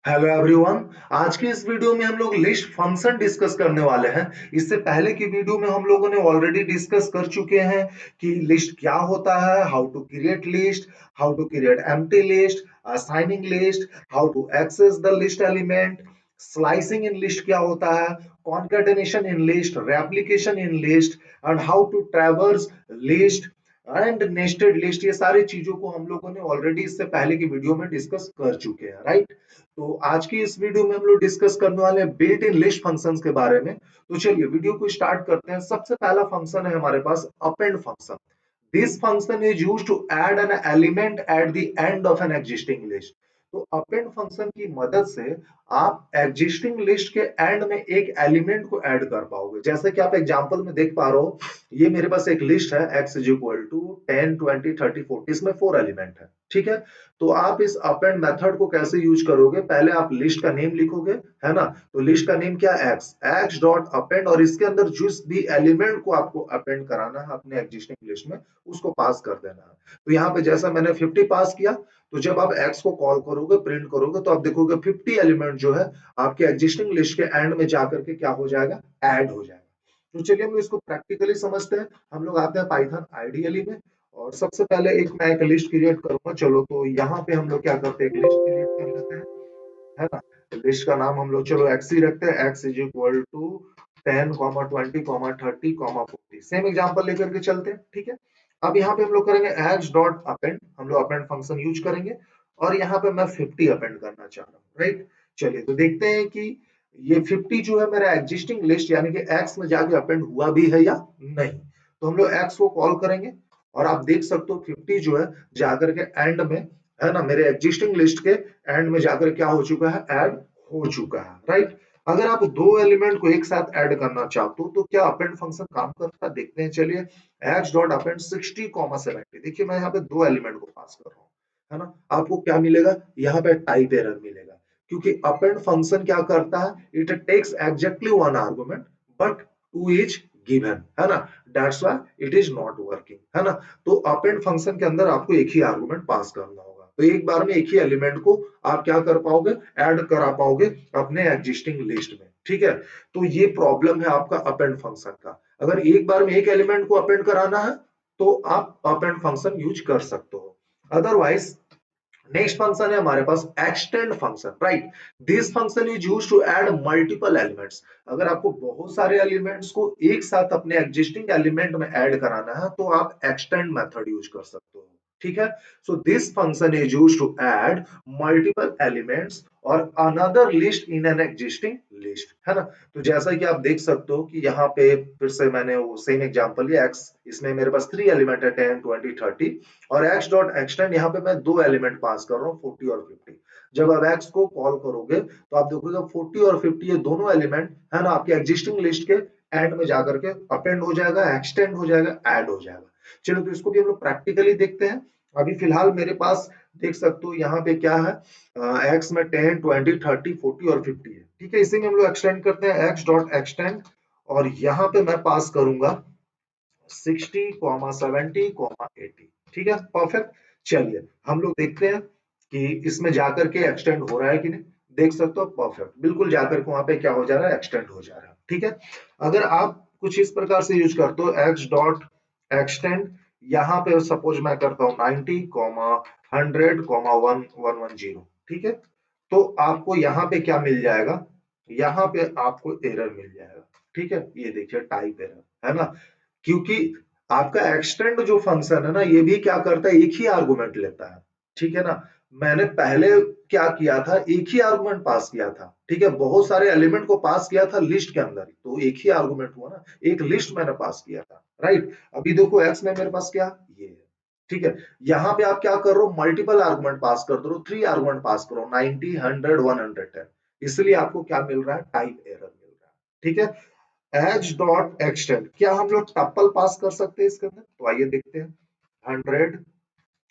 Hello everyone. आज की इस वीडियो में हम लोग लिस्ट फंक्शन डिस्कस करने वाले हैं। इससे पहले की वीडियो में हम लोगों ने ऑलरेडी डिस्कस कर चुके हैं कि लिस्ट क्या होता है, how to create list, how to create empty list, assigning list, how to access the list element, slicing in list क्या होता है, concatenation in list, replication in list and how to traverse list and nested list. ये सारी चीजों को हम लोगों ने ऑलरेडी इससे पहले की वीडियो में डिस्कस कर चुके हैं, राइट। तो आज की इस वीडियो में हम लोग डिस्कस करने वाले हैं बिल्ट इन लिस्ट फंक्शंस के बारे में। तो चलिए वीडियो को स्टार्ट करते हैं। सबसे पहला फंक्शन है हमारे पास append function. This function is used to add an element at the end of an existing list. तो अपेंड फंक्शन की मदद से आप एग्जिस्टिंग लिस्ट के एंड में एक एलिमेंट को ऐड कर पाओगे। जैसे कि आप एग्जांपल में देख पा रहे हो, ये मेरे पास एक लिस्ट है x इज इक्वल टू 10 20 30 40, इसमें 4 एलिमेंट है, ठीक है। तो आप इस अपेंड मेथड को कैसे यूज करोगे, पहले आप लिस्ट का नेम लिखोगे, है ना। तो लिस्ट का नेम क्या है, x डॉट अपेंड, और इसके अंदर जिस भी एलिमेंट को आपको अपेंड कराना है अपने एग्जिस्टिंग लिस्ट में उसको पास कर देना है। तो यहाँ पे जैसा मैंने 50 पास किया, तो जब आप x को कॉल करोगे, प्रिंट करोगे, तो आप देखोगे 50 एलिमेंट जो है आपके एग्जिस्टिंग लिस्ट के एंड में जाकर के क्या हो जाएगा, ऐड हो जाएगा। तो चलिए हम इसको प्रैक्टिकली समझते हैं। हम लोग आते हैं पाइथन आईडीएलई में, और सबसे पहले मैं एक लिस्ट क्रिएट करूंगा। चलो तो यहाँ पे हम लोग क्या करते हैं, एक लिस्ट क्रिएट कर लेते हैं, है ना। लिस्ट का नाम हम लोग चलो एक्स ही रखते हैं, X is equal to 10 20 30 40। Same example लेकर के चलते हैं, ठीक है। अब यहाँ पे हम लोग करेंगे एक्स डॉट अपेंड, हम लोग अपेंड फंक्शन यूज करेंगे, और यहाँ पे मैं 50 अपेंड करना चाह रहा हूँ, राइट। चलिए तो देखते हैं कि ये 50 जो है मेरा एग्जिस्टिंग लिस्ट यानी कि एक्स में जाके अपेंड हुआ भी है या नहीं। तो हम लोग एक्स को कॉल करेंगे, और आप देख सकते हो 50 जो है जाकर के एंड में, है ना, मेरे एग्जिस्टिंग लिस्ट के एंड में जाकर क्या हो चुका है, ऐड हो चुका है, राइट। अगर आप दो एलिमेंट को एक साथ ऐड करना चाहते हो तो क्या अपेंड फंक्शन काम करता है, देखते हैं। चलिए एक्स डॉट अपेंड 60 70, देखिए मैं यहाँ पे दो एलिमेंट को पास कर रहा हूँ, है ना। आपको क्या मिलेगा, यहाँ पे टाइप एरर मिलेगा, क्योंकि अपेंड फंक्शन क्या करता है, it takes exactly one argument but two is given, है ना। That's why it is not working, है ना। तो अपेंड फंक्शन के अंदर आपको एक ही आर्गुमेंट पास करना होगा, तो एक बार में एक ही एलिमेंट को आप क्या कर पाओगे, ऐड करा पाओगे अपने एग्जिस्टिंग लिस्ट में, ठीक है। तो ये प्रॉब्लम है आपका अपेंड फंक्शन का। अगर एक बार में एक एलिमेंट को अपेंड कराना है तो आप अपेंड फंक्शन यूज कर सकते हो। अदरवाइज नेक्स्ट फंक्शन है हमारे पास extend function, right. This function is used to add multiple elements. अगर आपको बहुत सारे एलिमेंट्स को एक साथ अपने एग्जिस्टिंग एलिमेंट में ऐड कराना है तो आप एक्सटेंड मेथड यूज कर सकते हो, ठीक है। So this function is used to add multiple elements और another list in an existing list, है ना। तो जैसा कि आप देख सकते हो कि यहाँ पे फिर से मैंने वो सेम एग्जांपल लिया एक्स, इसमें मेरे पास 3 एलिमेंट है 10 20 30, और x डॉट एक्सटेंड यहाँ पे मैं दो एलिमेंट पास कर रहा हूँ 40 और 50। जब आप x को कॉल करोगे तो आप देखोगे 40 और 50 ये दोनों एलिमेंट, है ना, आपके एग्जिस्टिंग लिस्ट के एंड में जाकर के अपेंड हो जाएगा, एक्सटेंड हो जाएगा, ऐड हो जाएगा। चलो तो इसको भी हम लोग प्रैक्टिकली देखते हैं। अभी फिलहाल मेरे पास देख सकते हो यहाँ पे क्या है, x में 10 20 30 40 और 50 है, ठीक है। इसी में हम लोग एक्सटेंड करते हैं x डॉट एक्सटेंड, और यहाँ पे मैं पास करूंगा 60 70 80, ठीक है, परफेक्ट। चलिए हम लोग देखते हैं कि इसमें जाकर के एक्सटेंड हो रहा है कि नहीं। देख सकते हो परफेक्ट, बिल्कुल जाकर के वहां पे क्या हो जा रहा है, एक्सटेंड हो जा रहा है, ठीक है। अगर आप कुछ इस प्रकार से यूज करते हो एक्स डॉट एक्सटेंड, यहाँ पे सपोज मैं करता हूँ 90 100 1110, ठीक है। तो आपको यहाँ पे क्या मिल जाएगा, यहाँ पे आपको एरर मिल जाएगा, ठीक है। ये देखिए टाइप एरर, है ना, क्योंकि आपका एक्सटेंड जो फंक्शन है ना, ये भी क्या करता है, एक ही आर्गुमेंट लेता है, ठीक है ना। मैंने पहले क्या किया था, एक ही आर्गुमेंट पास किया था, ठीक है। बहुत सारे एलिमेंट को पास किया था लिस्ट के अंदर, तो एक ही आर्गुमेंट हुआ ना, एक लिस्ट मैंने पास किया था, राइट। अभी देखो एक्स में मेरे पास क्या ये है, ठीक है। यहाँ पे आप क्या कर रहे हो, मल्टीपल आर्गुमेंट पास कर दो, 3 आर्गुमेंट पास करो, 90 100 110, इसलिए आपको क्या मिल रहा है, टाइप एरर मिल रहा है, ठीक है। एच डॉट एक्सटेंड, क्या हम लोग टप्पल पास कर सकते हैं इसके अंदर, तो आइए देखते हैं। 100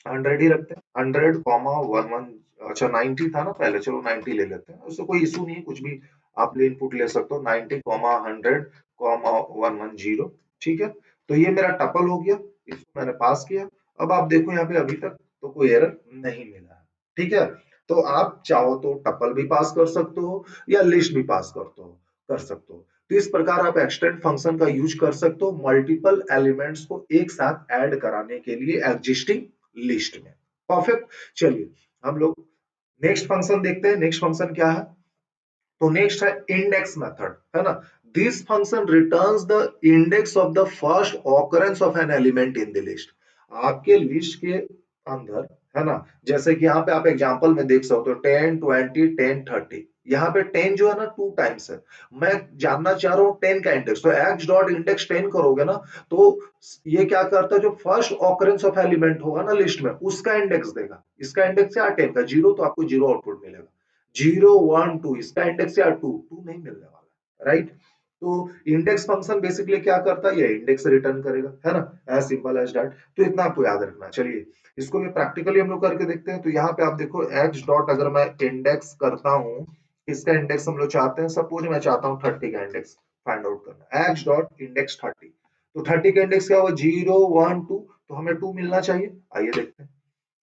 100 ही रखते हैं, 100 कॉमा 11, अच्छा 90 था ना पहले, चलो 90 ले लेते हैं, उससे कोई इशू नहीं है, कुछ भी आप ले इनपुट ले सकते हो, 90 कॉमा 100 कॉमा 110, ठीक है। तो ये मेरा टपल हो गया, इसको मैंने पास किया। अब आप देखो यहाँ पे अभी तक तो कोई एरर नहीं मिला है, ठीक है। तो आप चाहो तो टपल भी पास कर सकते हो या लिस्ट भी पास कर सकते हो। तो इस प्रकार आप एक्सटेंड फंक्शन का यूज कर सकते हो मल्टीपल एलिमेंट्स को एक साथ ऐड कराने के लिए एग्जिस्टिंग लिस्ट में। परफेक्ट। चलिए हम लोग नेक्स्ट फंक्शन देखते हैं। नेक्स्ट फंक्शन क्या है? तो नेक्स्ट है इंडेक्स मेथड, है ना। This function returns the index of the first occurrence of an element in the list. आपके लिस्ट के अंदर, है ना, जैसे कि यहाँ पे आप एग्जांपल में देख सकते हो 10 20 10 30। यहाँ पे 10 जो है ना 2 टाइम्स है। मैं जानना चाह रहा हूँ 10 का इंडेक्स, तो x डॉट इंडेक्स 10 करोगे ना, तो ये क्या करता है, जो फर्स्ट ऑकरेंस ऑफ एलिमेंट होगा ना लिस्ट में उसका इंडेक्स देगा। इसका इंडेक्स क्या 10 का, 0, तो आपको 0 आउटपुट मिलेगा। 0 1 2 इसका इंडेक्स या 2 2 नहीं मिलने वाला, राइट। तो इंडेक्स फंक्शन बेसिकली क्या करता है, ये इंडेक्स रिटर्न करेगा, है ना, एज सिंपल एज दैट। तो इतना आपको याद रखना। चलिए इसको भी प्रैक्टिकली हम लोग करके देखते हैं। तो यहाँ पे आप देखो एक्स डॉट, अगर मैं इंडेक्स करता हूँ, इसका इंडेक्स हम लोग चाहते हैं, सपोज मैं चाहता हूँ 30 का इंडेक्स फाइंड आउट करना, एक्स डॉट इंडेक्स 30। तो 30 का इंडेक्स क्या हुआ, 0 1 2, तो हमें 2 मिलना चाहिए। आइए देखते हैं।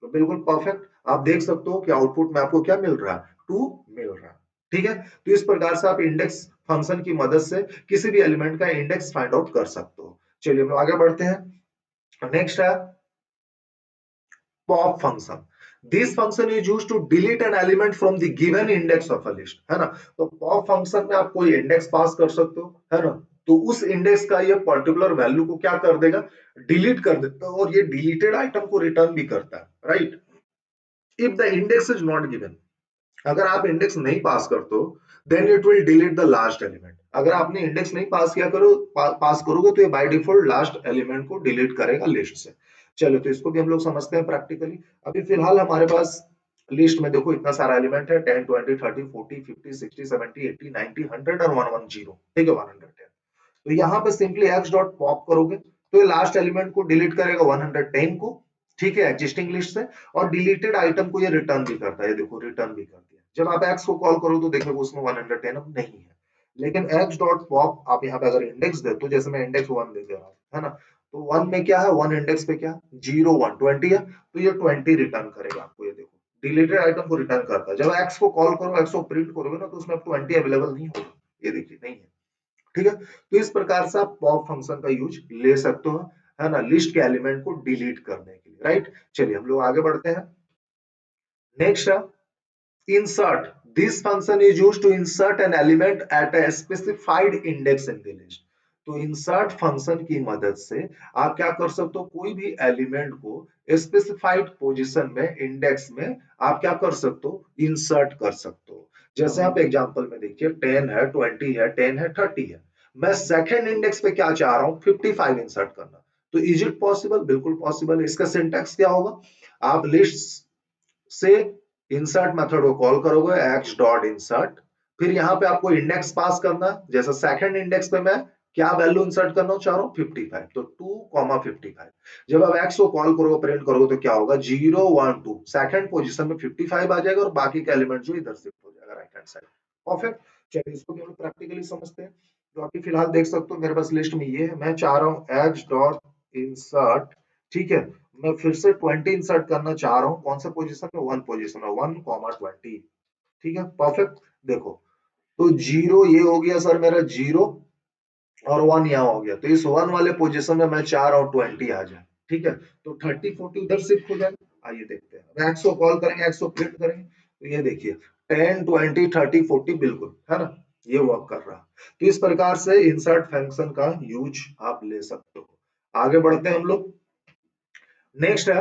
तो बिल्कुल परफेक्ट, आप देख सकते हो कि आउटपुट में आपको क्या मिल रहा है, 2 मिल रहा है। ठीक है, तो इस प्रकार से आप इंडेक्स फंक्शन की मदद से किसी भी एलिमेंट का इंडेक्स फाइंड आउट कर सकते हो। चलिए हम लोग आगे बढ़ते हैं। नेक्स्ट है pop function. This function is used to delete an element from the given index of a list, है ना। तो पॉप फंक्शन में आप कोई इंडेक्स पास कर सकते हो, है ना। तो उस इंडेक्स का ये पर्टिकुलर वैल्यू को क्या कर देगा, डिलीट कर देता है, और ये डिलीटेड आइटम को रिटर्न भी करता है, right. If the index is not given, अगर आप इंडेक्स नहीं पास करते हो, then it will delete the last element. अगर आपने इंडेक्स नहीं पास किया पास करोगे, तो ये बाय डिफॉल्ट लास्ट एलिमेंट को डिलीट करेगा लिस्ट से। चलो तो इसको भी हम लोग समझते हैं प्रैक्टिकली। अभी फिलहाल हमारे पास लिस्ट में देखो इतना सारा एलिमेंट है, 10 20 30 40 50 60 70 80 90 100 और 110, ठीक है, 110। तो यहाँ पे सिंपली x डॉट पॉप करोगे, तो ये लास्ट एलिमेंट को डिलीट करेगा 110 को, ठीक है, एग्जिस्टिंग लिस्ट से। और डिलीटेड आइटम को ये रिटर्न भी करता है, देखो रिटर्न भी कर दिया। जब आप x को कॉल करो तो देखोगे उसमें 110 अब नहीं है। लेकिन x डॉट पॉप आप यहाँ पे अगर इंडेक्स दे, तो जैसे मैं इंडेक्स 1 दे दे रहा हूँ, है ना, तो 1 में क्या है, 1 इंडेक्स पे क्या 0 1 20 है, तो ये 20 रिटर्न करेगा आपको। ये देखो डिलीटेड आइटम को रिटर्न करता है। जब x को कॉल करो, x को प्रिंट करोगे ना, तो उसमें 20 अवेलेबल नहीं होगा, ये देखिए नहीं है। ठीक है, तो इस प्रकार से आप पॉप फंक्शन का यूज ले सकते हो, है ना, लिस्ट के एलिमेंट को डिलीट करने के लिए, राइट। चलिए हम लोग आगे बढ़ते हैं। नेक्स्ट है insert. This function is used to insert an element at a specified index in the list. तो insert फंक्शन की मदद से आप क्या कर सकते हो, कोई भी एलिमेंट को स्पेसिफाइड पोजीशन में इंडेक्स में आप क्या कर सकते हो, इंसर्ट कर सकते हो। जैसे आप एग्जांपल में देखिए 10 है 20 है 10 है 30 है, मैं सेकंड इंडेक्स पे क्या चाह रहा हूँ 55 इंसर्ट करना। तो इज इट पॉसिबल, बिल्कुल पॉसिबल है। इसका सिंटैक्स क्या होगा, आप लिस्ट से इंसर्ट मेथड को कॉल करोगे, एक्स डॉट इंसर्ट, फिर यहाँ पे आपको इंडेक्स पास करना। जैसे सेकंड इंडेक्स पे मैं क्या वैल्यू इंसर्ट करना चाह रहा हूँ 55, तो 2,55। जब आप एक्स को कॉल करोगे प्रिंट करोगे तो क्या होगा 0 1 2, सेकंड पोजीशन में 55 आ जाएगा और बाकी का एलिमेंट जो इधर शिफ्ट हो जाएगा राइट हैंड साइड। परफेक्ट। चलिए इसको भी हम लोग प्रैक्टिकली समझते हैं। तो अभी फिलहाल देख सकते हो मेरे पास लिस्ट में ये है, मैं चाह रहा हूँ एक्स डॉट इंसर्ट, ठीक है, मैं फिर से 20 इंसर्ट करना चाह रहा हूँ, कौन सा पोजीशन में, 1 पोजीशन में, 1,20। ठीक है, परफेक्ट। देखो तो 0 ये हो गया सर मेरा 0, और 1 यहाँ हो गया, तो इस 1 वाले पोजीशन में मैं चाह रहा हूँ 20 आ जाए। ठीक है, तो 30 40 उधर शिफ्ट हो जाएगा। आइए देखते हैं, अब एक्स को कॉल करेंगे, एक्स को प्रिंट करेंगे, तो ये देखिए 10 20 30 40 बिल्कुल, है ना, ये वर्क कर रहा। तो इस प्रकार से इंसर्ट फंक्शन का यूज आप ले सकते हो। आगे बढ़ते हैं हम लोग। नेक्स्ट है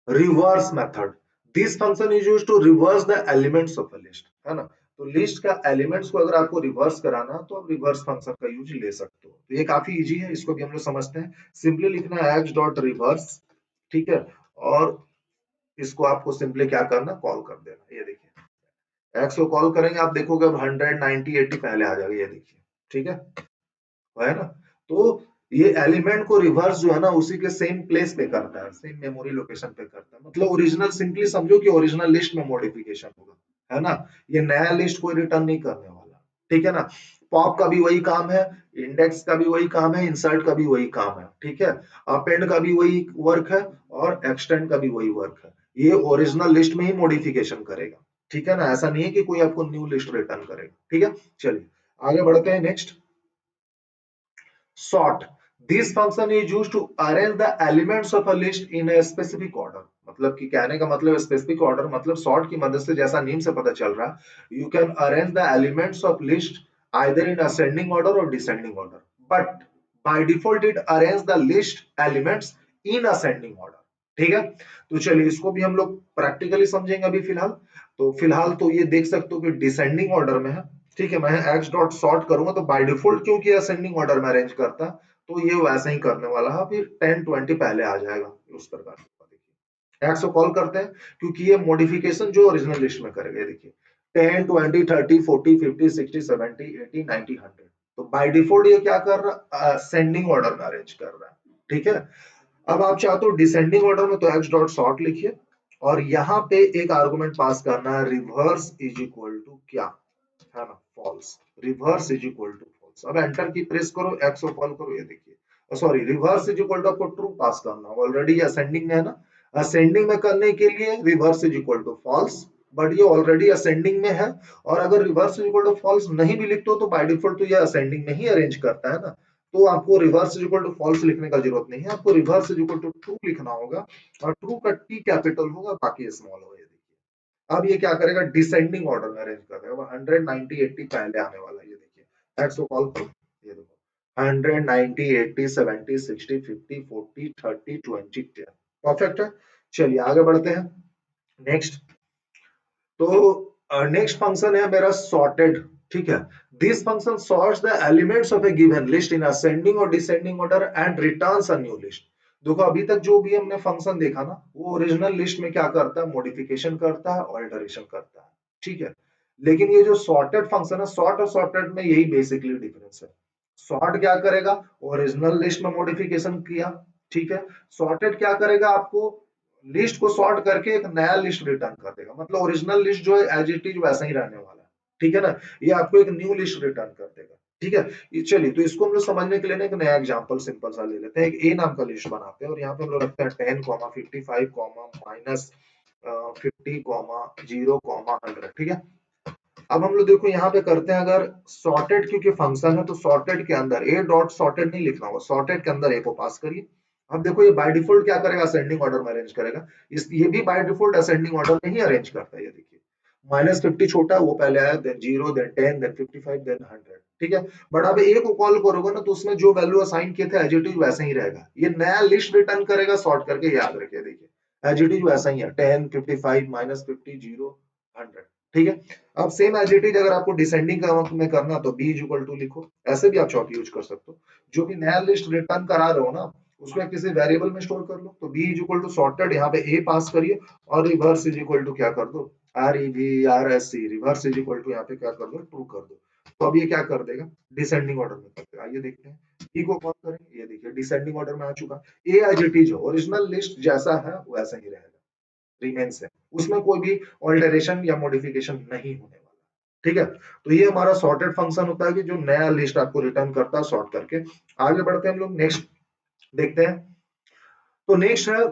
reverse method. This function is used to reverse the elements of a list, है ना। तो लिस्ट का एलिमेंट्स को अगर आपको रिवर्स कराना तो आप रिवर्स फंक्शन का यूज ले सकते हो। तो ये काफी इजी है, इसको भी हम लोग समझते हैं। सिंपली लिखना है एक्स डॉट रिवर्स, ठीक है, और इसको आपको सिंपली क्या करना, कॉल कर देना। ये देखिए एक्स को कॉल करेंगे, आप देखोगे अब 100 90 80 पहले आ जाएगा, ये देखिए, ठीक है ना। तो ये एलिमेंट को रिवर्स जो है ना उसी के सेम प्लेस पे करता है, सेम मेमोरी लोकेशन पे करता है। मतलब ओरिजिनल, सिंपली समझो कि ओरिजिनल लिस्ट में मॉडिफिकेशन होगा, है ना। ये नया लिस्ट कोई रिटर्न नहीं करने वाला, ठीक है ना। पॉप का भी वही काम है, इंडेक्स का भी वही काम है, इंसर्ट का भी वही काम है, ठीक है, अपेंड का भी वही वर्क है, और एक्सटेंड का भी वही वर्क है। ये ओरिजिनल लिस्ट में ही मॉडिफिकेशन करेगा, ठीक है ना, ऐसा नहीं है कि कोई आपको न्यू लिस्ट रिटर्न करेगा, ठीक है। चलिए आगे बढ़ते हैं next. sort, this function is used to arrange the elements of a list in a specific order। मतलब कि कहने का मतलब स्पेसिफिक ऑर्डर, मतलब सॉर्ट की मदद से, जैसा नेम से पता चल रहा है, you can arrange the elements of list either in ascending order or descending order, but by default it arrange the list elements in ascending order, ठीक है। तो चलिए इसको भी हम लोग प्रैक्टिकली समझेंगे अभी फिलहाल। तो फिलहाल तो ये देख सकते हो कि डिसेंडिंग ऑर्डर में है, ठीक है। मैं एक्स डॉट सॉर्ट करूंगा तो बाय डिफॉल्ट क्योंकि असेंडिंग ऑर्डर में अरेंज करता है, तो ये वैसा ही करने वाला है, फिर 10 20 पहले आ जाएगा उस प्रकार से। देखिए एक्स को कॉल करते हैं क्योंकि ये मॉडिफिकेशन जो ओरिजिनल लिस्ट में करेगा, देखिए 10 20 30 40 50 60 70 80 90 100, तो बाय डिफॉल्ट ये क्या कर रहा है, असेंडिंग ऑर्डर में अरेंज कर रहा है, ठीक है। अब आप चाहते हो डिसेंडिंग ऑर्डर में, तो एक्स डॉट सॉर्ट लिखिए और यहाँ पे एक आर्गुमेंट पास करना है, रिवर्स इज इक्वल टू क्या है ना, false. Reverse is equal to false. अब एंटर की प्रेस करो, एक्स को कॉल करो, ये देखिए sorry, reverse is equal to आपको ट्रू पास करना होगा, ऑलरेडी असेंडिंग में है ना। असेंडिंग में करने के लिए reverse is equal to false, but ये ऑलरेडी असेंडिंग में है, और अगर reverse is equal to false नहीं भी लिखते हो तो बाय डिफॉल्ट तो ये असेंडिंग में ही अरेंज करता है ना, तो आपको reverse is equal to false लिखने का जरूरत नहीं है, आपको reverse is equal to true लिखना होगा, और ट्रू का टी कैपिटल होगा, बाकी स्मॉल होगा। अब ये क्या करेगा, डिसेंडिंग ऑर्डर में अरेंज कर देगा, 100 90 80 पहले आने वाला है, ये देखिए एक्स को कॉल करो, ये देखो 100 90 80 70 60 50 40 30 20 10, परफेक्ट है। चलिए आगे बढ़ते हैं नेक्स्ट। तो नेक्स्ट फंक्शन है मेरा सॉर्टेड, ठीक है। This function sorts the elements of a given list in ascending और descending order and returns a new list. देखो अभी तक जो भी हमने फंक्शन देखा ना, वो ओरिजिनल लिस्ट में क्या करता है, मॉडिफिकेशन करता है, ऑल्टरेशन करता है, ठीक है। लेकिन ये जो सॉर्टेड फंक्शन है, सॉर्ट और सॉर्टेड में यही बेसिकली डिफरेंस है। सॉर्ट क्या करेगा, ओरिजिनल लिस्ट में मॉडिफिकेशन किया, ठीक है। सॉर्टेड क्या करेगा, आपको लिस्ट को सॉर्ट करके एक नया लिस्ट रिटर्न कर देगा, मतलब ओरिजिनल लिस्ट जो है एज इट इज वैसा ही रहने वाला है, ठीक है ना। ये आपको एक न्यू लिस्ट रिटर्न कर देगा, ठीक है। चलिए तो इसको हम लोग समझने के लिए ना एक नया एग्जांपल सिंपल सा ले लेते हैं। एक ए नाम का लिस्ट बनाते हैं और यहाँ पे हम लोग रखते हैं 10 55 माइनस 50 0 100, ठीक है। अब हम लोग देखो यहाँ पे करते हैं, अगर सॉर्टेड क्योंकि फंक्शन है तो सॉर्टेड के अंदर ए डॉट सॉर्टेड नहीं लिखना होगा, सॉर्टेड के अंदर ए को पास करिए। अब देखो ये बाय डिफॉल्ट क्या करेगा, असेंडिंग ऑर्डर में अरेंज करेगा, इस ये भी बाय डिफॉल्ट असेंडिंग ऑर्डर में ही अरेंज करता है, ये देखिए -50 छोटा वो पहले आया, देन 0 देन 10 देन 55 देन 100, ठीक है। बट अब ए को कॉल करोगे ना तो उसमें जो वैल्यू असाइन किए थे एज इट इज वैसे ही रहेगा, ये नया लिस्ट रिटर्न करेगा सॉर्ट करके, याद रखिए देखिए एज इट इज वैसा ही है, 10 55 -50 0 100, ठीक है। अब सेम एज इट इज अगर आपको डिसेंडिंग में करना तो बी इज इक्वल टू लिखो, ऐसे भी आप चौक यूज कर सकते हो, जो भी नया लिस्ट रिटर्न करा रहे हो ना उसको किसी वेरिएबल में स्टोर कर लो, तो B is equal to sorted, यहाँ पे ए पास करिए और रिवर्स इज इक्वल टू क्या कर दो, R E V R S C, reverse is equal to यहाँ पे क्या कर दो, ट्रू कर दो। तो अब ये क्या कर देगा, डिसेंडिंग ऑर्डर में कर देगा। आइए देखते हैं ई को कॉल करें, ये देखिए डिसेंडिंग ऑर्डर में आ चुका, a as it is original list जैसा है वैसा ही रहेगा, रिमेन्स है, उसमें कोई भी ऑल्टरेशन या मॉडिफिकेशन नहीं होने वाला, ठीक है। तो ये हमारा सॉर्टेड फंक्शन होता है कि जो नया लिस्ट आपको रिटर्न करता है सॉर्ट करके। आगे बढ़ते हैं हम लोग नेक्स्ट देखते हैं। तो नेक्स्ट है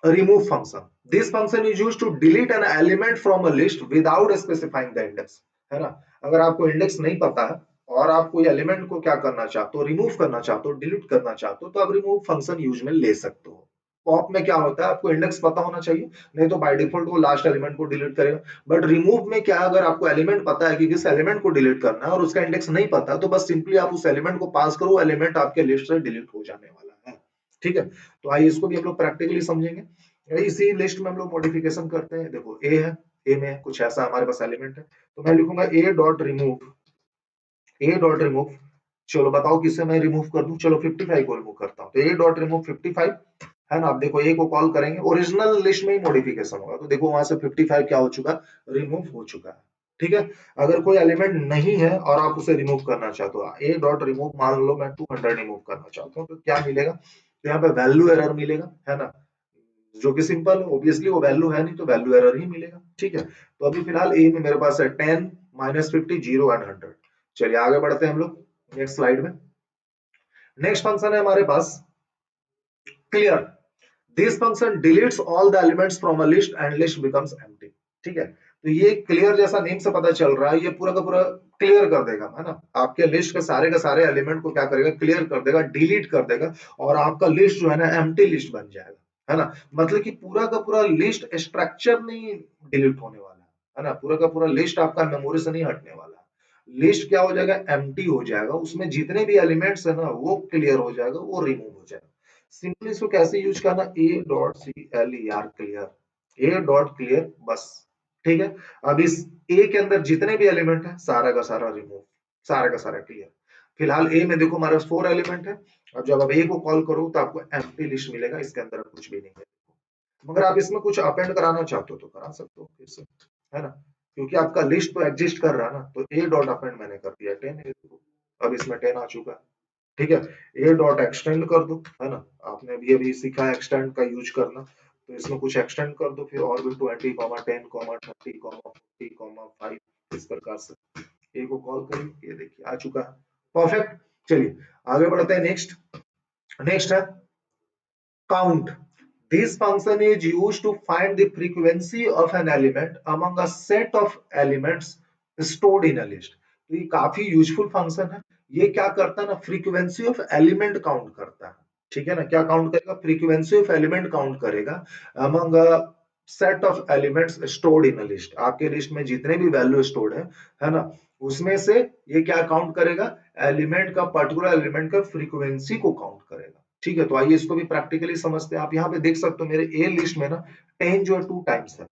remove function. This function is used to delete an element from a list without specifying the index, है ना। अगर आपको इंडेक्स नहीं पता है और आप कोई एलिमेंट को क्या करना चाहते हो, रिमूव करना चाहते हो, डिलीट करना चाहते हो, तो आप रिमूव फंक्शन यूज में ले सकते हो। पॉप में क्या होता है, आपको इंडेक्स पता होना चाहिए, नहीं तो बाय डिफॉल्ट वो लास्ट एलिमेंट को डिलीट करेगा। बट रिमूव में क्या, अगर आपको एलिमेंट पता है कि किस एलिमेंट को डिलीट करना है और उसका इंडेक्स नहीं पता, तो बस सिंपली आप उस एलिमेंट को पास करो, एलिमेंट आपके लिस्ट से डिलीट हो जाने वाला है, ठीक है। तो आइए इसको भी हम लोग प्रैक्टिकली समझेंगे। इसी लिस्ट में हम लोग मॉडिफिकेशन करते हैं, देखो ए है, ए में कुछ ऐसा हमारे पास एलिमेंट है, तो मैं लिखूंगा ए डॉट रिमूव, चलो बताओ किसे मैं रिमूव कर दूं, चलो 55 को रिमूव करता हूं, तो ए डॉट रिमूव 55, है ना। अब देखो ए को कॉल करेंगे, ओरिजिनल लिस्ट में ही मॉडिफिकेशन होगा, तो देखो वहां से 55 क्या हो चुका, रिमूव हो चुका है, ठीक है। अगर कोई एलिमेंट नहीं है और आप उसे रिमूव करना चाहते हो, ए डॉट रिमूव मान लो मैं 200 रिमूव करना चाहता हूँ, तो क्या मिलेगा, तो यहाँ पे वैल्यू एरर मिलेगा, है ना, जो कि सिंपल है, ऑब्वियसली वो वैल्यू है नहीं तो वैल्यू एरर ही मिलेगा, ठीक है। तो अभी फिलहाल ए में मेरे पास है 10 -50 0 एंड 100। चलिए आगे बढ़ते हैं हम लोग नेक्स्ट स्लाइड में। नेक्स्ट फंक्शन है हमारे पास clear. This function deletes all the elements from a list and list becomes empty. ठीक है, तो ये क्लियर जैसा नेम से पता चल रहा है, ये पूरा का पूरा क्लियर कर देगा, है ना, आपके लिस्ट के सारे एलिमेंट को क्या करेगा, क्लियर कर देगा, डिलीट कर देगा, और आपका लिस्ट जो है ना एम्प्टी लिस्ट बन जाएगा, है ना। मतलब कि पूरा का पूरा लिस्ट स्ट्रक्चर नहीं डिलीट होने वाला है ना, पूरा का पूरा लिस्ट आपका मेमोरी से नहीं हटने वाला है। लिस्ट क्या हो जाएगा, एम्प्टी हो जाएगा, उसमें जितने भी एलिमेंट्स है ना वो क्लियर हो जाएगा, वो रिमूव हो जाएगा। सिंपली इसको कैसे यूज करना, A dot C L E R, clear, A dot clear, बस। ठीक है, अब इस ए के अंदर जितने भी एलिमेंट है सारा का सारा रिमूव, सारा का सारा क्लियर। फिलहाल ए में देखो हमारे पास 4 एलिमेंट है। अब जब आप ए को कॉल करो तो आपको एम्प्टी लिस्ट मिलेगा, इसके अंदर कुछ भी नहीं है। मगर आप इसमें कुछ अपेंड कराना चाहते हो तो करा सकते हो फिर से, है ना, क्योंकि आपका लिस्ट तो एग्जिस्ट कर रहा है ना, तो ए डॉट अपेंड मैंने कर दिया 10, अब इसमें 10 आ चुका है। ठीक है, ए डॉट एक्सटेंड कर दो, है ना, आपने अभी अभी सीखा है एक्सटेंड का यूज करना, तो इसमें कुछ एक्सटेंड कर दो, फिर और भी 20, 10, 30, 40, 5, इस प्रकार से ए को कॉल करिए, ये देखिए आ चुका है। परफेक्ट, चलिए आगे बढ़ते हैं। नेक्स्ट, नेक्स्ट है count. This function is used to find the frequency of an element among a set of elements stored in a list. तो ये काफी यूजफुल फंक्शन है। ये क्या करता है ना, फ्रीक्वेंसी ऑफ एलिमेंट काउंट करता है। ठीक है ना, क्या काउंट करेगा, फ्रीक्वेंसी ऑफ एलिमेंट काउंट करेगा among a set of elements stored in a list. आपके लिस्ट में जितने भी वैल्यू स्टोर्ड है ना, उसमें से ये क्या काउंट करेगा, एलिमेंट का, पर्टिकुलर एलिमेंट का फ्रीक्वेंसी को काउंट करेगा। ठीक है, तो आइए इसको भी प्रैक्टिकली समझते हैं। आप यहाँ पे देख सकते हो मेरे ए लिस्ट में ना 10 जो है 2 टाइम्स है,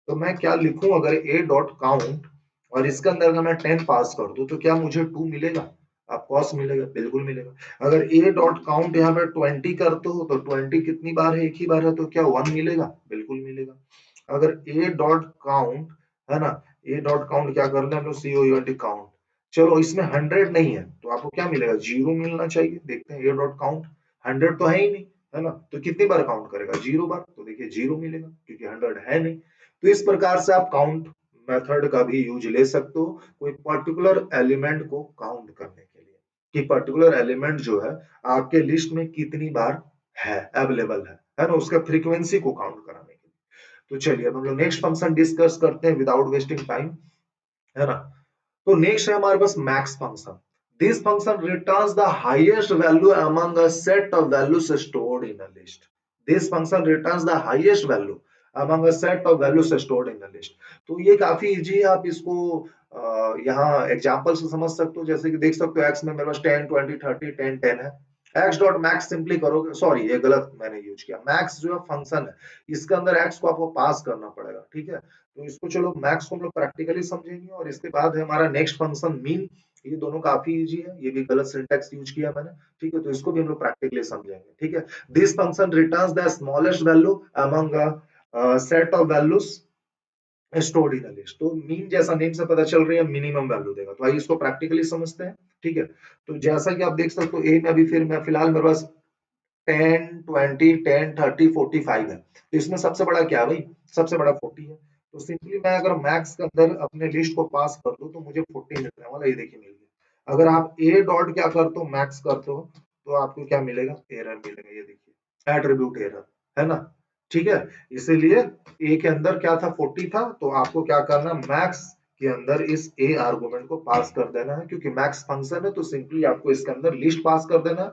तो मैं क्या लिखूं, अगर ए डॉट काउंट और इसके अंदर अगर मैं 10 पास कर दूं तो क्या मुझे 2 मिलेगा, ऑफकोर्स मिलेगा, बिल्कुल मिलेगा। अगर ए डॉट काउंट यहाँ पे 20 करते हो तो 20 कितनी बार है, एक ही बार है, तो क्या 1 मिलेगा, बिल्कुल मिलेगा। अगर ए डॉट काउंट, है ना, ए डॉट काउंट क्या करना है हम लोग, COUNT काउंट, चलो इसमें 100 नहीं है तो आपको क्या मिलेगा, 0 मिलना चाहिए। देखते हैं ए डॉट काउंट, 100 तो है ही नहीं, है ना, तो कितनी बार काउंट करेगा, 0 बार, तो देखिए 0 मिलेगा क्योंकि 100 है नहीं। तो इस प्रकार से आप काउंट मेथड का भी यूज ले सकते हो कोई पर्टिकुलर एलिमेंट को काउंट करने के लिए, कि पर्टिकुलर एलिमेंट जो है आपके लिस्ट में कितनी बार है, अवेलेबल है ना, उसका फ्रीक्वेंसी को काउंट कराने के लिए। तो चलिए अब हम लोग नेक्स्ट फंक्शन डिस्कस करते हैं विदाउट वेस्टिंग टाइम, है ना। तो नेक्स्ट है हमारे पास max function. This function returns the highest value among a set of values stored in a list. This function returns the highest value among a set of values stored in a list. तो ये काफी easy है, आप इसको यहाँ example से समझ सकते हो। जैसे कि देख सकते हो एक्स में मेरे पास 10, 20, 30, 10, 10 है। एक्स डॉट मैक्स सिंपली करोगे, सॉरी ये गलत मैंने यूज किया, मैक्स जो है फंक्शन है, इसके अंदर एक्स को आपको पास करना पड़ेगा। ठीक है, तो इसको चलो मैक्स को हम लोग प्रैक्टिकली समझेंगे, और इसके बाद है हमारा नेक्स्ट फंक्शन मीन। ये दोनों काफी इजी है, ये भी गलत सिंटैक्स यूज किया मैंने। ठीक है, तो इसको भी हम लोग प्रैक्टिकली समझेंगे। ठीक है, this function returns the smallest value among a set of values stored in a list. तो मीन जैसा नेम से पता चल रही है मिनिमम वैल्यू देगा। तो आइए इसको प्रैक्टिकली समझते हैं। ठीक है, तो जैसा कि आप देख सकते हो ए में अभी फिर मैं फिलहाल मेरे पास 10, 20, 10, 30, 45 है, तो इसमें सबसे बड़ा क्या है भाई, सबसे बड़ा 40 है। तो सिंपली मैं अगर मैक्स के अंदर अपने लिस्ट को पास कर दूं तो मुझे 40 मिलने वाला, ये देखिए मिल गया। अगर आप ए डॉट क्या करते हो, मैक्स करते हो, तो आपको क्या मिलेगा, एरर मिलेगा, ये देखिए एट्रीब्यूट एरर, है ना। ठीक है, इसीलिए ए के अंदर क्या था, 40 था, तो आपको क्या करना, मैक्स के अंदर इस ए आर्गुमेंट को पास कर देना है, क्योंकि मैक्स फंक्शन है तो सिंपली आपको इसके अंदर लिस्ट पास कर देना है।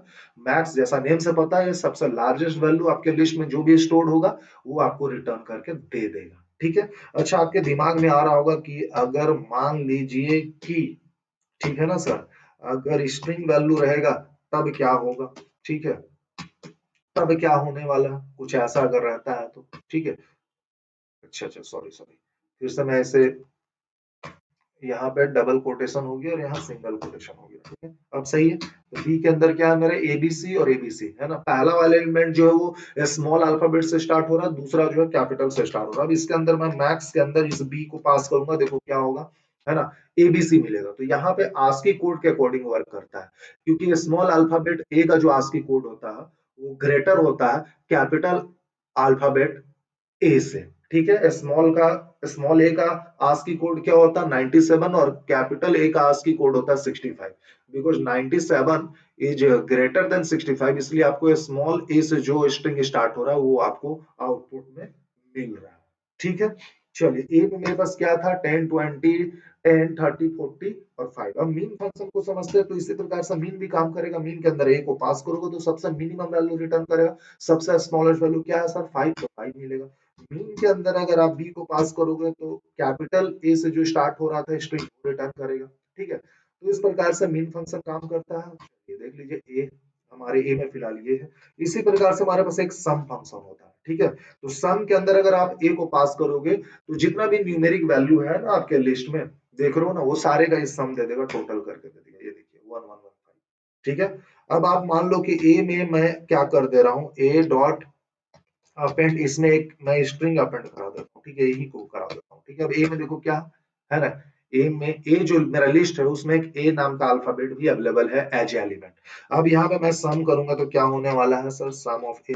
मैक्स जैसा नेम से पता है सबसे लार्जेस्ट वैल्यू आपके लिस्ट में जो भी स्टोर्ड होगा वो आपको रिटर्न करके दे देगा। ठीक है, अच्छा आपके दिमाग में आ रहा होगा कि अगर मान लीजिए कि, ठीक है ना सर, अगर स्ट्रिंग वैल्यू रहेगा तब क्या होगा। ठीक है, तब क्या होने वाला है, कुछ ऐसा अगर रहता है तो। ठीक है, अच्छा अच्छा, सॉरी सॉरी, फिर से मैं इसे, यहाँ पे डबल कोटेशन हो गया और यहाँ सिंगल कोटेशन हो गया। ठीक है, अब सही है। तो बी के अंदर क्या है मेरा, एबीसी और एबीसी, है ना। पहला वाला एलिमेंट जो है वो स्मॉल अल्फाबेट से स्टार्ट हो रहा है, दूसरा जो है कैपिटल से स्टार्ट हो रहा है। अब इसके अंदर मैं मैक्स के अंदर इस बी को पास करूंगा, देखो क्या होगा, है ना, एबीसी मिलेगा। तो यहाँ पे आस्की कोड के अकॉर्डिंग वर्क करता है, क्योंकि स्मॉल अल्फाबेट ए का जो आस्की कोड होता है वो ग्रेटर होता है कैपिटल अल्फाबेट ए से। ठीक है। स्मॉल ए का आस्की कोड क्या होता है 97 और कैपिटल ए का आस्की कोड होता है 65। बिकॉज 97 इज ग्रेटर देन 65, इसलिए आपको स्मॉल ए से जो स्ट्रिंग स्टार्ट हो रहा है वो आपको आउटपुट में मिल रहा है। ठीक है। चलिए ए में मेरे पास क्या था 10 20 10 30 40 और 5। अब मीन फंक्शन को समझते हैं तो इसी प्रकार से मीन भी काम करेगा। मीन के अंदर ए को पास करोगे तो सबसे मिनिमम वैल्यू रिटर्न करेगा। सबसे स्मॉलेस्ट वैल्यू क्या है सर 5, तो 5 मिलेगा। मीन के अंदर अगर आप बी को पास करोगे तो कैपिटल ए से जो स्टार्ट हो रहा था स्ट्रिंग रिटर्न करेगा। ठीक है। तो इस प्रकार से मीन फंक्शन काम करता है। ये देख लीजिए ए, हमारे ए में फिलहाल ये है। इसी प्रकार से हमारे पास एक सम फंक्शन होता है। ठीक है। तो सम के अंदर अगर आप ए को पास करोगे तो जितना भी न्यूमेरिक वैल्यू है ना आपके लिस्ट में देख रहे हो ना, वो सारे का इस सम दे देगा, टोटल करके दे देगा। ये देखिए 1115। ठीक है। अब आप मान लो कि ए में मैं क्या कर दे रहा हूँ, ए डॉट अपेंड, इसमें एक मैं स्ट्रिंग अपेंड करा देता हूँ। ठीक है, यही को करा देता हूँ। ठीक है। अब ए में देखो क्या है ना, ए में ए जो मेरा लिस्ट है उसमें एक ए नाम का अल्फाबेट भी अवेलेबल है एज एलिमेंट। अब यहाँ पे मैं सम करूंगा तो क्या होने वाला है सर, सम ऑफ ए।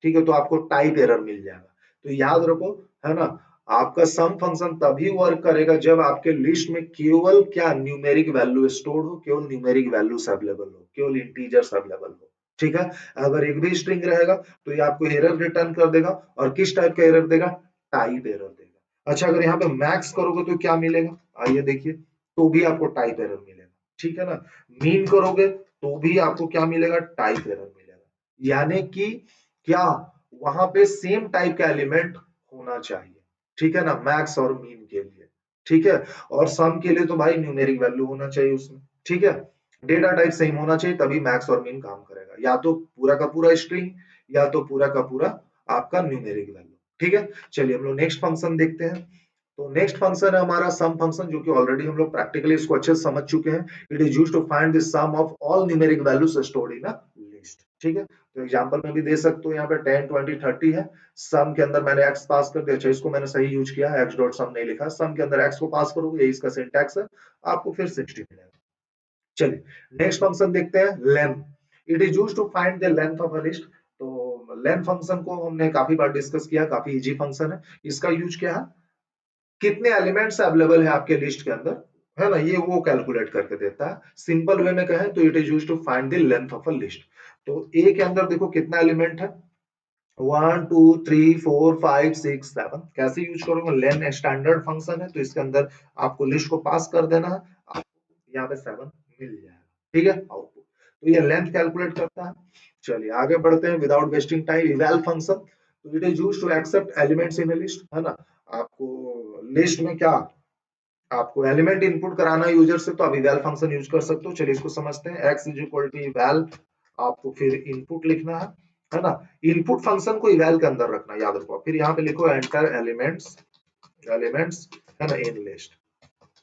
ठीक है। तो आपको टाइप एरर मिल जाएगा। तो याद रखो, है ना, आपका सम फंक्शन तभी वर्क करेगा जब आपके लिस्ट में केवल क्या न्यूमेरिक वैल्यू स्टोर हो, केवल न्यूमेरिक वैल्यूज अवेलेबल हो, केवल इंटीजर्स अवेलेबल हो। ठीक है। अगर एक भी स्ट्रिंग रहेगा तो ये आपको एरर रिटर्न कर देगा। और किस टाइप का एरर देगा, टाइप एरर देगा। अच्छा, अगर यहाँ पे मैक्स करोगे तो क्या मिलेगा, आइए देखिए, तो भी आपको टाइप एरर मिलेगा। ठीक है ना। मीन करोगे तो भी आपको क्या मिलेगा, टाइप एरर मिलेगा। यानी कि क्या, वहां पे सेम टाइप का एलिमेंट होना चाहिए। ठीक है ना, मैक्स और मीन के लिए। ठीक है। और सम के लिए तो भाई न्यूमेरिक वैल्यू होना चाहिए उसमें। ठीक है। डेटा टाइप सेम होना चाहिए तभी मैक्स और मीन काम करेगा, या तो पूरा का पूरा स्ट्रिंग या तो पूरा का पूरा आपका न्यूमेरिक वैल्यू। ठीक है। चलिए हम लोग नेक्स्ट फंक्शन देखते हैं। तो नेक्स्ट फंक्शन है हमारा सम फंक्शन, जो कि ऑलरेडी हम लोग प्रैक्टिकली इसको अच्छे से समझ चुके हैं। It is used to find the sum of all numeric values stored in a list. ठीक है। तो एग्जांपल में भी दे सकते हो, यहाँ पे 10 20 30 है। सम के अंदर मैंने x पास कर दिया। अच्छा, इसको मैंने सही यूज किया है, x डॉट सम नहीं लिखा। सम के अंदर x को पास करोगे, ये इसका सिंटैक्स है, आपको फिर 60 मिलेगा। चलिए नेक्स्ट फंक्शन देखते हैं, length. It is used to find the length of a list. तो लेंथ फंक्शन को हमने काफी बार डिस्कस किया, काफी इजी फंक्शन है। इसका यूज क्या है, कितने एलिमेंट्स अवेलेबल है आपके लिस्ट के अंदर, है ना, ये वो कैलकुलेट करके देता है। सिंपल वे में कहें तो it is used to find the length of a list. तो ए के अंदर देखो कितना एलिमेंट है, 1 2 3 4 5 6 7। कैसे यूज करोगे, लेन स्टैंडर्ड फंक्शन है तो इसके अंदर आपको लिस्ट को पास कर देना है, आपको यहाँ पे 7 मिल जाएगा। ठीक है, आउटपुट। तो ये लेंथ कैलकुलेट करता है। चलिए आगे बढ़ते हैं without wasting time, eval function. तो it is used to accept elements in a list, है ना। आपको लिस्ट में क्या, आपको एलिमेंट इनपुट कराना है यूजर से, तो आप इवैल फंक्शन यूज कर सकते हो। चलिए इसको समझते हैं। x इज इक्वल टू इवैल, आपको फिर इनपुट लिखना है ना। इनपुट फंक्शन को इवैल के अंदर रखना, याद रखो। फिर यहाँ पे लिखो एंटर एलिमेंट्स, एलिमेंट्स, है ना, in list,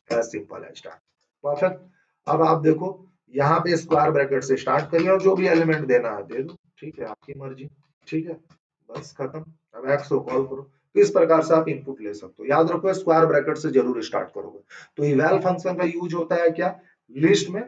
as simple as that. Perfect. अब आप देखो यहाँ पे स्क्वायर ब्रैकेट से स्टार्ट करिए और जो भी एलिमेंट देना है दे दो। ठीक है, आपकी मर्जी। ठीक है, बस खत्म। अब एक्स को कॉल करो। तो इस प्रकार से आप इनपुट ले सकते हो। याद रखो स्क्वायर ब्रैकेट से जरूर स्टार्ट करोगे। तो इवैल फंक्शन का यूज होता है क्या, लिस्ट में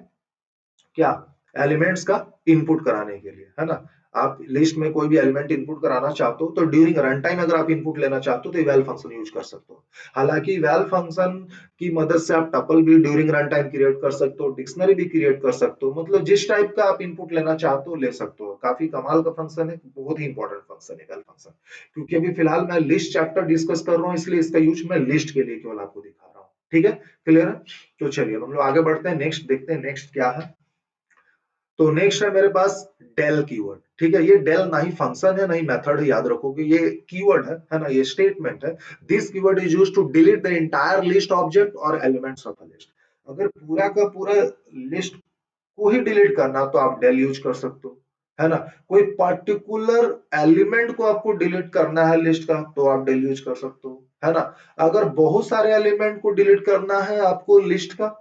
क्या, एलिमेंट्स का इनपुट कराने के लिए, है ना। आप लिस्ट में कोई भी एलिमेंट इनपुट कराना चाहते हो तो ड्यूरिंग रन टाइम अगर आप इनपुट लेना चाहते हो तो इवैल फंक्शन यूज कर सकते हो। हालांकि इवैल फंक्शन की मदद से आप टपल भी ड्यूरिंग रन टाइम क्रिएट कर सकते हो, डिक्शनरी भी क्रिएट कर सकते हो, मतलब जिस टाइप का आप इनपुट लेना चाहते हो ले सकते हो। काफी कमाल का फंक्शन है, बहुत ही इंपॉर्टेंट फंक्शन है इवैल फंक्शन। क्योंकि अभी फिलहाल मैं लिस्ट चैप्टर डिस्कस कर रहा हूँ, इसलिए इसका यूज मैं लिस्ट के लिए केवल आपको दिखा रहा हूँ। ठीक है, क्लियर है। तो चलिए हम लोग आगे बढ़ते हैं, नेक्स्ट देखते हैं नेक्स्ट क्या है। तो नेक्स्ट है मेरे पास डेल कीवर्ड। ठीक है, ये डेल ना ही फंक्शन है ना ही मेथड है, याद रखोगे ये कीवर्ड है ना, ये स्टेटमेंट है। This keyword is used to delete the entire list object और एलिमेंट्स ऑफ अ लिस्ट। अगर पूरा का पूरा लिस्ट को ही डिलीट करना तो आप डेल यूज कर सकते हो, है ना। कोई पर्टिकुलर एलिमेंट को आपको डिलीट करना है लिस्ट का तो आप डेल यूज कर सकते हो, है ना। अगर बहुत सारे एलिमेंट को डिलीट करना है आपको लिस्ट का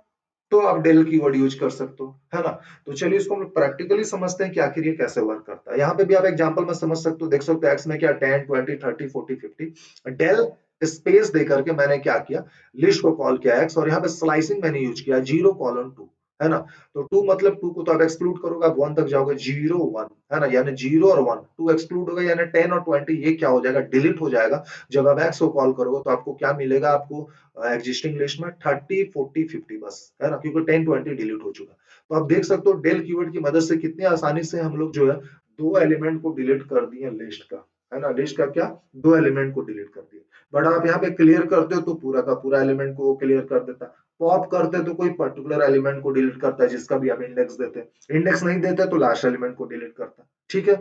तो आप डेल कीवर्ड यूज कर सकते हो, है ना। तो चलिए इसको हम प्रैक्टिकली समझते हैं कि आखिर ये कैसे वर्क करता है। यहाँ पे भी आप एग्जांपल में समझ सकते हो, देख सकते हो एक्स में क्या 10 20 30 40 50। डेल स्पेस देकर के मैंने क्या किया, लिस्ट को कॉल किया एक्स, और यहाँ पे स्लाइसिंग मैंने यूज किया 0:2, है ना। तो 2 मतलब 2 को तो आप एक्सक्लूड करोगे, आप 1 तक जाओगे, 0 1 है ना, यानी 0 और 1 2 एक्सक्लूड हो गए, यानी 10 और 20 ये क्या हो जाएगा, डिलीट हो जाएगा। जब आप एक्स को कॉल करोगे तो आपको क्या मिलेगा, आपको एग्जिस्टिंग लिस्ट में 30 40 50 बस, है ना, क्योंकि 10 20 डिलीट हो चुका। तो आप देख सकते हो डेल कीवर्ड की मदद से कितनी आसानी से हम लोग जो है दो एलिमेंट को डिलीट कर दिए लिस्ट का, है ना, लिस्ट का क्या, दो एलिमेंट को डिलीट कर दिए। बट आप यहाँ पे क्लियर करते हो तो पूरा का पूरा एलिमेंट को क्लियर कर देता। पॉप करते तो कोई पर्टिकुलर एलिमेंट को डिलीट करता है जिसका भी आप इंडेक्स देते हैं, इंडेक्स नहीं देते तो लास्ट एलिमेंट को डिलीट करता है। ठीक है,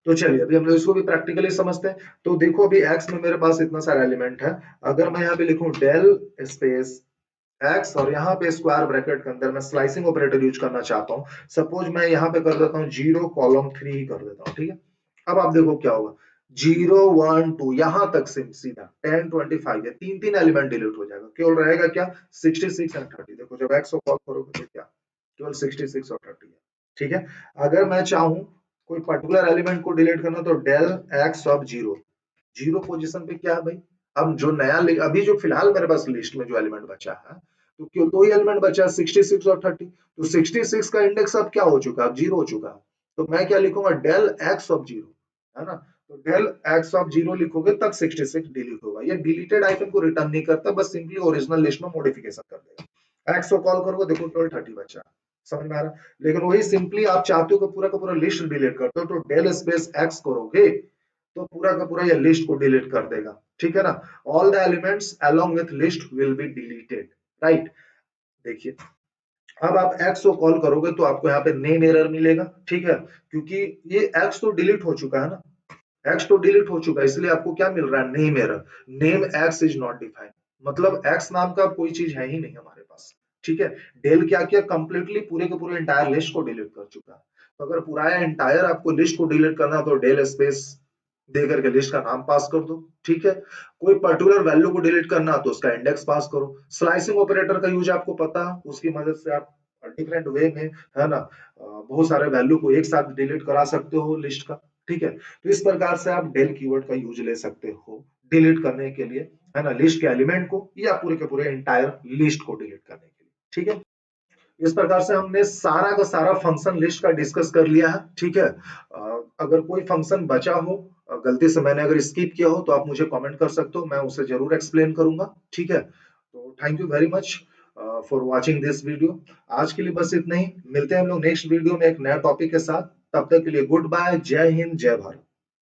तो चलिए अभी हम लोग इसको भी प्रैक्टिकली समझते हैं। तो देखो अभी एक्स में मेरे पास इतना सारा एलिमेंट है, अगर मैं यहाँ पे लिखूं डेल स्पेस एक्स और यहाँ पे स्क्वायर ब्रैकेट के अंदर मैं स्लाइसिंग ऑपरेटर यूज करना चाहता हूँ, सपोज मैं यहाँ पे कर देता हूँ 0 कॉलम 3 ही कर देता हूँ, ठीक है। अब आप देखो क्या होगा, 0 1 2 यहाँ तक से सीधा 10 25 है, तीन तीन एलिमेंट डिलीट हो जाएगा, केवल रहेगा क्या 66 एंड 30। देखो जब एक्स को कॉल करोगे तो क्या केवल 66 और 30 है। ठीक है, अगर मैं चाहूँ कोई पर्टिकुलर एलिमेंट को डिलीट करना तो डेल एक्स ऑफ 0, 0 पोजीशन पे क्या है भाई, अब जो नया अभी जो फिलहाल मेरे पास लिस्ट में जो एलिमेंट बचा है, तो क्यों दो ही एलिमेंट बचा है 66 और 30, तो 66 का इंडेक्स अब क्या हो चुका है, अब 0 हो चुका है। तो मैं क्या लिखूंगा, डेल एक्स ऑफ 0, है ना। तो डेल एक्स ऑफ 0 लिखोगे तब 66 डिलीट होगा। ये डिलीटेड आइटम को रिटर्न नहीं करता, बस सिंपली ओरिजिनल लिस्ट में मॉडिफिकेशन कर देगा। एक्स को कॉल करोगे, देखो केवल 30 बचा, समझ में आ रहा। लेकिन वही सिंपली आप चाहते हो कि पूरा का पूरा लिस्ट डिलीट करते हो, तो डेल स्पेस एक्स करोगे तो पूरा का पूरा ये लिस्ट को डिलीट कर देगा। ठीक है ना, all the elements along with list will be deleted, right. देखिए अब आप एक्स को कॉल करोगे तो आपको यहाँ पे नेम एरर मिलेगा, ठीक है, क्योंकि ये एक्स तो डिलीट हो चुका है ना, एक्स तो डिलीट हो चुका है, इसलिए आपको क्या मिल रहा है, name error, name x is not defined, मतलब एक्स नाम का कोई चीज है ही नहीं हमारे पास। ठीक है, डेल क्या किया, कंप्लीटली पूरे के पूरे इंटायर लिस्ट को डिलीट कर चुका है। तो अगर पूरा इंटायर आपको लिस्ट को डिलीट करना तो डेल स्पेस दे करके लिस्ट का नाम पास कर दो। ठीक है, कोई पर्टिकुलर वैल्यू को डिलीट करना तो उसका इंडेक्स पास करो। स्लाइसिंग ऑपरेटर का यूज आपको पता है, उसकी मदद से आप डिफरेंट वे में, है ना, बहुत सारे वैल्यू को एक साथ डिलीट करा सकते हो लिस्ट का। ठीक है, तो इस प्रकार से आप डेल कीवर्ड का यूज ले सकते हो डिलीट करने के लिए, है ना, लिस्ट के एलिमेंट को या पूरे के पूरे इंटायर लिस्ट को डिलीट करने के लिए। ठीक है, इस प्रकार से हमने सारा का सारा फंक्शन लिस्ट का डिस्कस कर लिया है। ठीक है, अगर कोई फंक्शन बचा हो, गलती से मैंने अगर स्किप किया हो तो आप मुझे कमेंट कर सकते हो, मैं उसे जरूर एक्सप्लेन करूंगा। ठीक है, तो thank you very much for watching this video. आज के लिए बस इतना ही, मिलते हैं हम लोग नेक्स्ट वीडियो में एक नया टॉपिक के साथ। तब तक के लिए गुड बाय, जय हिंद जय भारत।